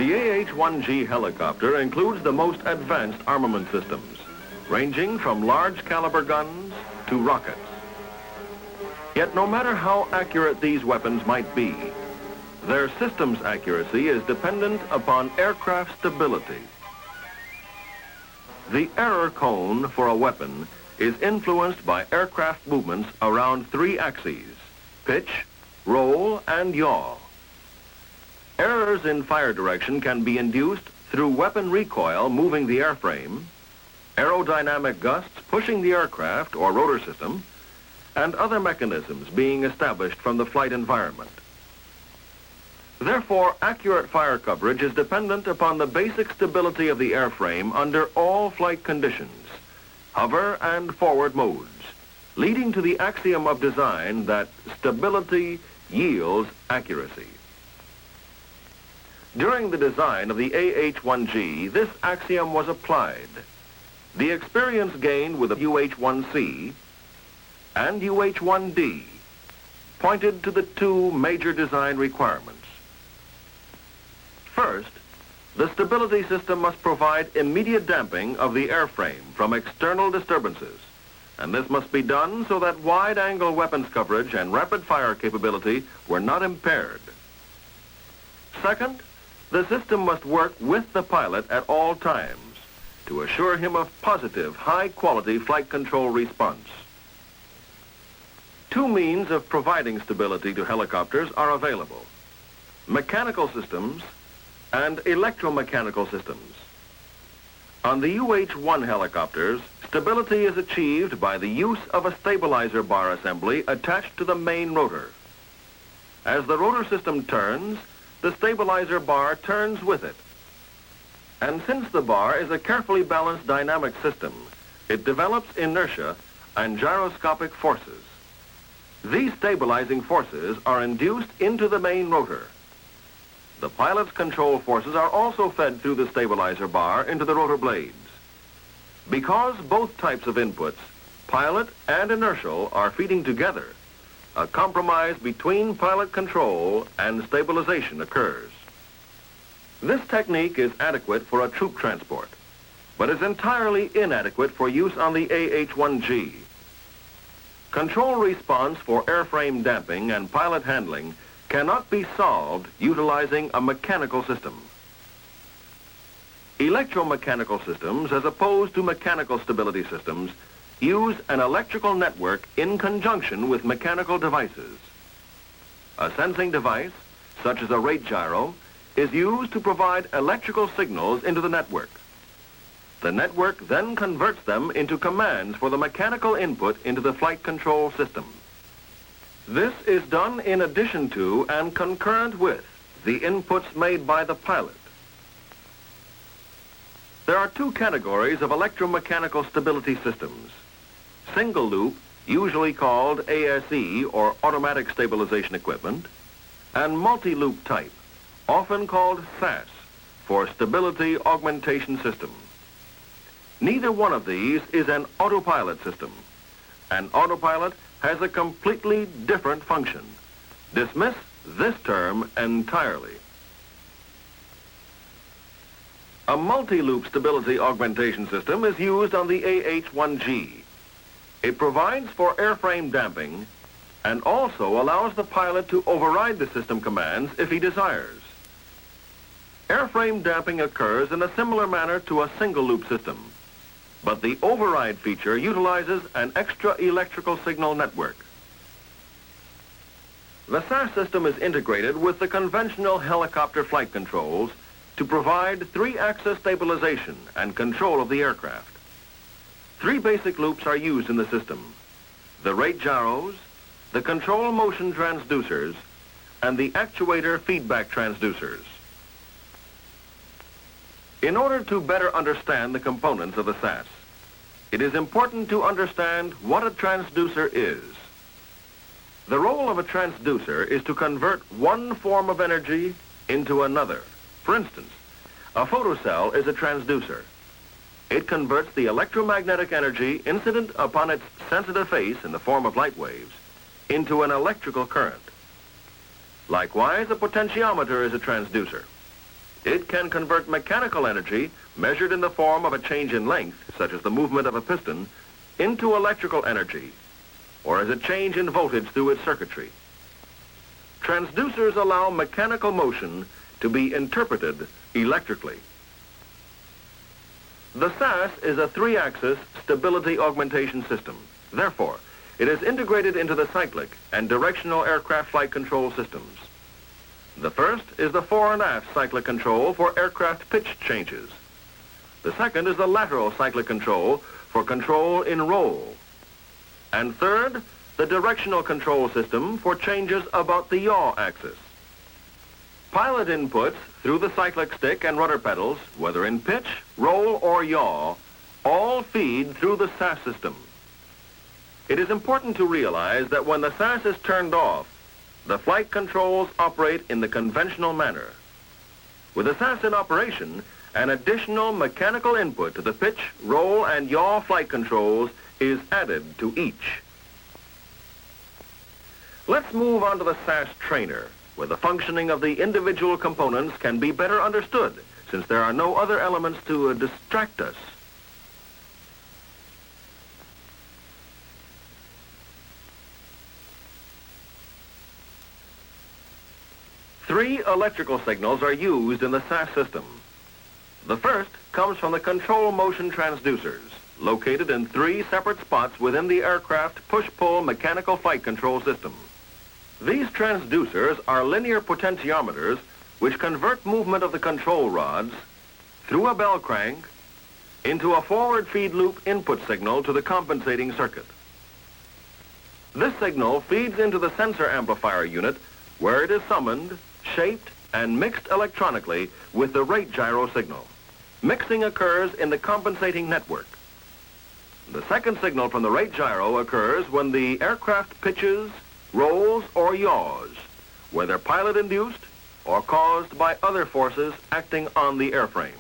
The AH-1G helicopter includes the most advanced armament systems, ranging from large caliber guns to rockets. Yet no matter how accurate these weapons might be, their system's accuracy is dependent upon aircraft stability. The error cone for a weapon is influenced by aircraft movements around three axes: pitch, roll, and yaw. Errors in fire direction can be induced through weapon recoil moving the airframe, aerodynamic gusts pushing the aircraft or rotor system, and other mechanisms being established from the flight environment. Therefore, accurate fire coverage is dependent upon the basic stability of the airframe under all flight conditions, hover and forward modes, leading to the axiom of design that stability yields accuracy. During the design of the AH-1G, this axiom was applied. The experience gained with the UH-1C and UH-1D pointed to the two major design requirements. First, the stability system must provide immediate damping of the airframe from external disturbances, and this must be done so that wide-angle weapons coverage and rapid-fire capability were not impaired. Second, the system must work with the pilot at all times to assure him of positive, high-quality flight control response. Two means of providing stability to helicopters are available: mechanical systems and electromechanical systems. On the UH-1 helicopters, stability is achieved by the use of a stabilizer bar assembly attached to the main rotor. As the rotor system turns, the stabilizer bar turns with it. And since the bar is a carefully balanced dynamic system, it develops inertia and gyroscopic forces. These stabilizing forces are induced into the main rotor. The pilot's control forces are also fed through the stabilizer bar into the rotor blades. Because both types of inputs, pilot and inertial, are feeding together, a compromise between pilot control and stabilization occurs. This technique is adequate for a troop transport, but is entirely inadequate for use on the AH-1G. Control response for airframe damping and pilot handling cannot be solved utilizing a mechanical system. Electromechanical systems, as opposed to mechanical stability systems, use an electrical network in conjunction with mechanical devices. A sensing device, such as a rate gyro, is used to provide electrical signals into the network. The network then converts them into commands for the mechanical input into the flight control system. This is done in addition to and concurrent with the inputs made by the pilot. There are two categories of electromechanical stability systems: single loop, usually called ASE or automatic stabilization equipment, and multi-loop type, often called SAS, for stability augmentation system. Neither one of these is an autopilot system. An autopilot has a completely different function. Dismiss this term entirely. A multi-loop stability augmentation system is used on the AH-1G. It provides for airframe damping and also allows the pilot to override the system commands if he desires. Airframe damping occurs in a similar manner to a single-loop system, but the override feature utilizes an extra electrical signal network. The SAS system is integrated with the conventional helicopter flight controls to provide three-axis stabilization and control of the aircraft. Three basic loops are used in the system: the rate gyros, the control motion transducers, and the actuator feedback transducers. In order to better understand the components of the SAS, it is important to understand what a transducer is. The role of a transducer is to convert one form of energy into another. For instance, a photocell is a transducer. It converts the electromagnetic energy incident upon its sensitive face in the form of light waves into an electrical current. Likewise, a potentiometer is a transducer. It can convert mechanical energy, measured in the form of a change in length, such as the movement of a piston, into electrical energy, or as a change in voltage through its circuitry. Transducers allow mechanical motion to be interpreted electrically. The SAS is a three-axis stability augmentation system. Therefore, it is integrated into the cyclic and directional aircraft flight control systems. The first is the fore and aft cyclic control for aircraft pitch changes. The second is the lateral cyclic control for control in roll. And third, the directional control system for changes about the yaw axis. Pilot inputs through the cyclic stick and rudder pedals, whether in pitch, roll, or yaw, all feed through the SAS system. It is important to realize that when the SAS is turned off, the flight controls operate in the conventional manner. With the SAS in operation, an additional mechanical input to the pitch, roll, and yaw flight controls is added to each. Let's move on to the SAS trainer, where the functioning of the individual components can be better understood, since there are no other elements to distract us. Three electrical signals are used in the SAS system. The first comes from the control motion transducers, located in three separate spots within the aircraft push-pull mechanical flight control system. These transducers are linear potentiometers which convert movement of the control rods through a bell crank into a forward feed loop input signal to the compensating circuit. This signal feeds into the sensor amplifier unit, where it is summoned, shaped, and mixed electronically with the rate gyro signal. Mixing occurs in the compensating network. The second signal from the rate gyro occurs when the aircraft pitches, rolls, or yaws, whether pilot-induced or caused by other forces acting on the airframe.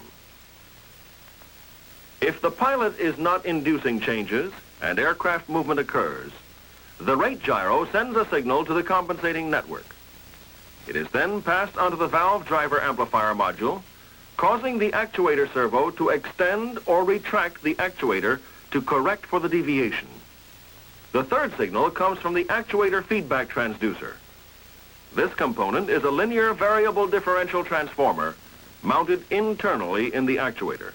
If the pilot is not inducing changes and aircraft movement occurs, the rate gyro sends a signal to the compensating network. It is then passed onto the valve driver amplifier module, causing the actuator servo to extend or retract the actuator to correct for the deviation. The third signal comes from the actuator feedback transducer. This component is a linear variable differential transformer mounted internally in the actuator.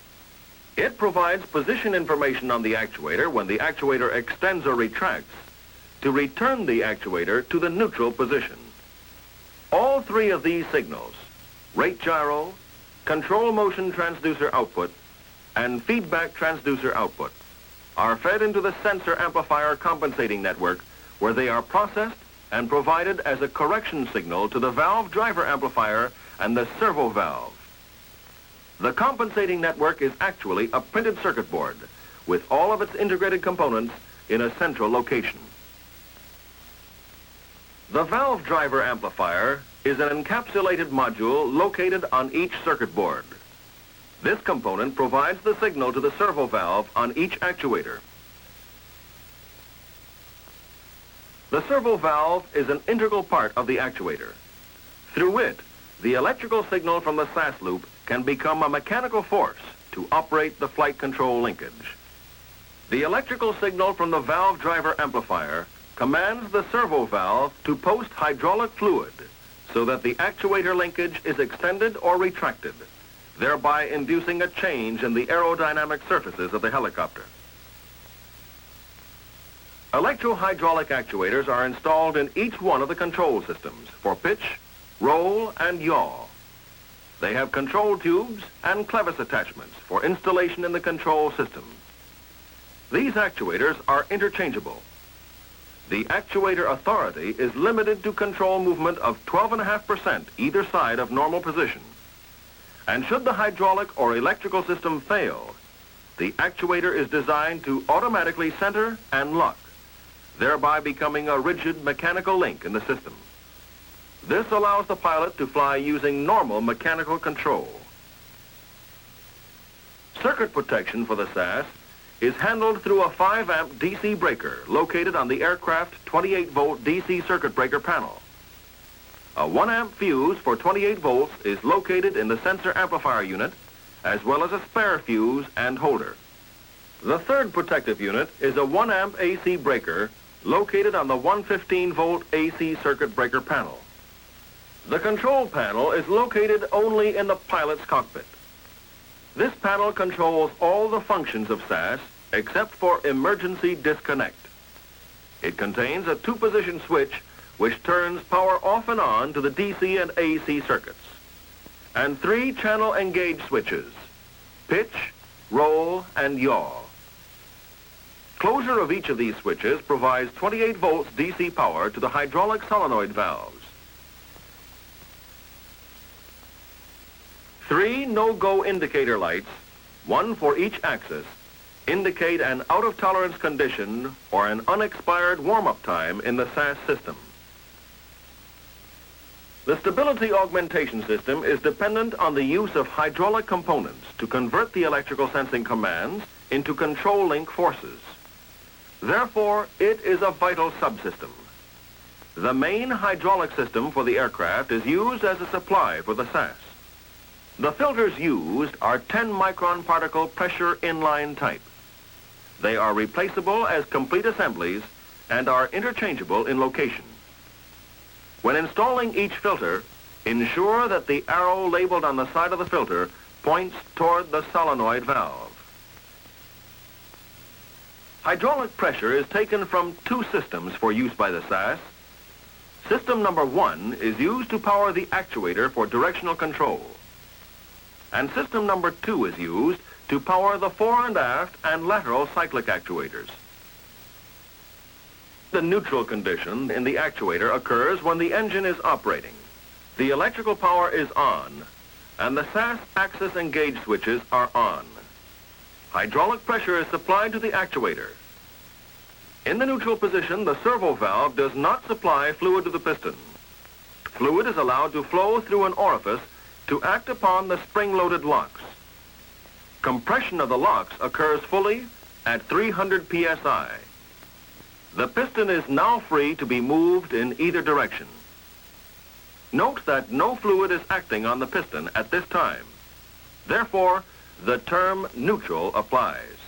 It provides position information on the actuator when the actuator extends or retracts to return the actuator to the neutral position. All three of these signals, rate gyro, control motion transducer output, and feedback transducer output, are fed into the sensor amplifier compensating network, where they are processed and provided as a correction signal to the valve driver amplifier and the servo valve. The compensating network is actually a printed circuit board with all of its integrated components in a central location. The valve driver amplifier is an encapsulated module located on each circuit board. This component provides the signal to the servo valve on each actuator. The servo valve is an integral part of the actuator. Through it, the electrical signal from the SAS loop can become a mechanical force to operate the flight control linkage. The electrical signal from the valve driver amplifier commands the servo valve to post hydraulic fluid so that the actuator linkage is extended or retracted, thereby inducing a change in the aerodynamic surfaces of the helicopter. Electro-hydraulic actuators are installed in each one of the control systems for pitch, roll, and yaw. They have control tubes and clevis attachments for installation in the control system. These actuators are interchangeable. The actuator authority is limited to control movement of 12.5% either side of normal position. And should the hydraulic or electrical system fail, the actuator is designed to automatically center and lock, thereby becoming a rigid mechanical link in the system. This allows the pilot to fly using normal mechanical control. Circuit protection for the SAS is handled through a 5-amp DC breaker located on the aircraft 28-volt DC circuit breaker panel. A 1 amp fuse for 28 volts is located in the sensor amplifier unit, as well as a spare fuse and holder. The third protective unit is a 1 amp AC breaker located on the 115 volt AC circuit breaker panel. The control panel is located only in the pilot's cockpit. This panel controls all the functions of SAS except for emergency disconnect. It contains a 2-position switch which turns power off and on to the DC and AC circuits, and 3 channel engage switches: pitch, roll, and yaw. Closure of each of these switches provides 28 volts DC power to the hydraulic solenoid valves. 3 no-go indicator lights, 1 for each axis, indicate an out-of-tolerance condition or an unexpired warm-up time in the SAS system. The stability augmentation system is dependent on the use of hydraulic components to convert the electrical sensing commands into control link forces. Therefore, it is a vital subsystem. The main hydraulic system for the aircraft is used as a supply for the SAS. The filters used are 10-micron particle pressure inline type. They are replaceable as complete assemblies and are interchangeable in location. When installing each filter, ensure that the arrow labeled on the side of the filter points toward the solenoid valve. Hydraulic pressure is taken from 2 systems for use by the SAS. System number 1 is used to power the actuator for directional control, and system number 2 is used to power the fore and aft and lateral cyclic actuators. The neutral condition in the actuator occurs when the engine is operating. The electrical power is on, and the SAS axis engage switches are on. Hydraulic pressure is supplied to the actuator. In the neutral position, the servo valve does not supply fluid to the piston. Fluid is allowed to flow through an orifice to act upon the spring-loaded locks. Compression of the locks occurs fully at 300 psi. The piston is now free to be moved in either direction. Note that no fluid is acting on the piston at this time. Therefore, the term neutral applies.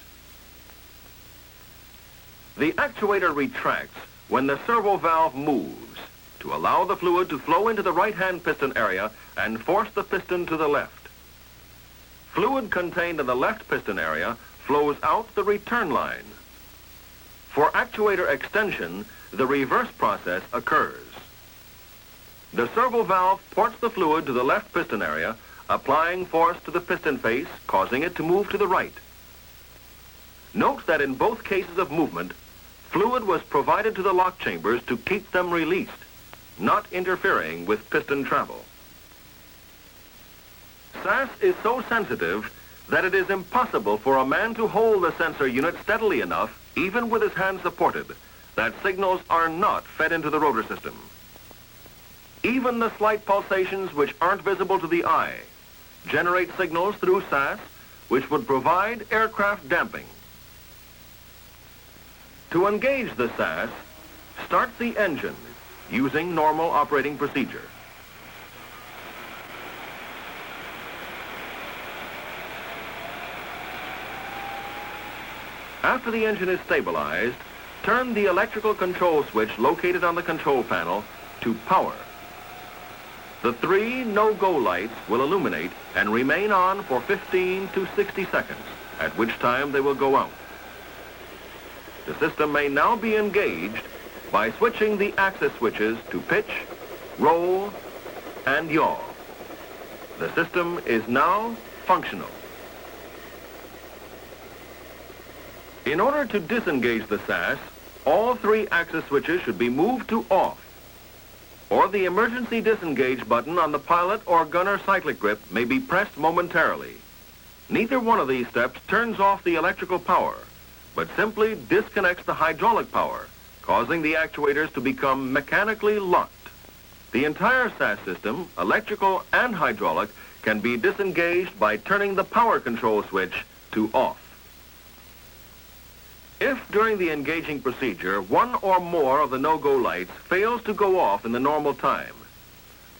The actuator retracts when the servo valve moves to allow the fluid to flow into the right-hand piston area and force the piston to the left. Fluid contained in the left piston area flows out the return line. For actuator extension, the reverse process occurs. The servo valve ports the fluid to the left piston area, applying force to the piston face, causing it to move to the right. Note that in both cases of movement, fluid was provided to the lock chambers to keep them released, not interfering with piston travel. SAS is so sensitive that it is impossible for a man to hold the sensor unit steadily enough, even with his hand supported, that signals are not fed into the rotor system. Even the slight pulsations which aren't visible to the eye generate signals through SAS which would provide aircraft damping. To engage the SAS, start the engine using normal operating procedure. After the engine is stabilized, turn the electrical control switch located on the control panel to power. The 3 no-go lights will illuminate and remain on for 15 to 60 seconds, at which time they will go out. The system may now be engaged by switching the axis switches to pitch, roll, and yaw. The system is now functional. In order to disengage the SAS, all 3 axis switches should be moved to off, or the emergency disengage button on the pilot or gunner cyclic grip may be pressed momentarily. Neither one of these steps turns off the electrical power, but simply disconnects the hydraulic power, causing the actuators to become mechanically locked. The entire SAS system, electrical and hydraulic, can be disengaged by turning the power control switch to off. If during the engaging procedure, one or more of the no-go lights fails to go off in the normal time,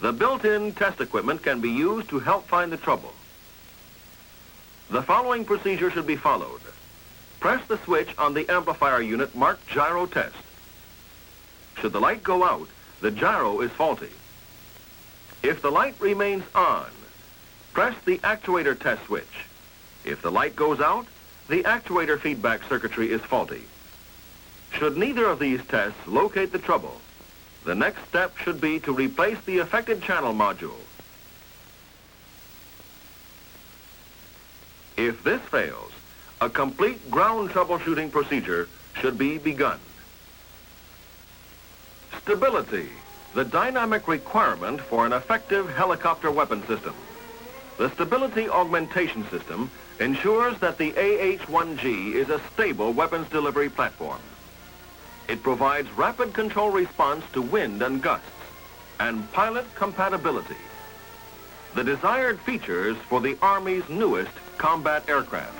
The built-in test equipment can be used to help find the trouble. The following procedure should be followed. Press the switch on the amplifier unit marked gyro test. Should the light go out, the gyro is faulty. If the light remains on, press the actuator test switch. If the light goes out, the actuator feedback circuitry is faulty. Should neither of these tests locate the trouble, the next step should be to replace the affected channel module. If this fails, a complete ground troubleshooting procedure should be begun. Stability, the dynamic requirement for an effective helicopter weapon system. The stability augmentation system ensures that the AH-1G is a stable weapons delivery platform. It provides rapid control response to wind and gusts and pilot compatibility, the desired features for the Army's newest combat aircraft.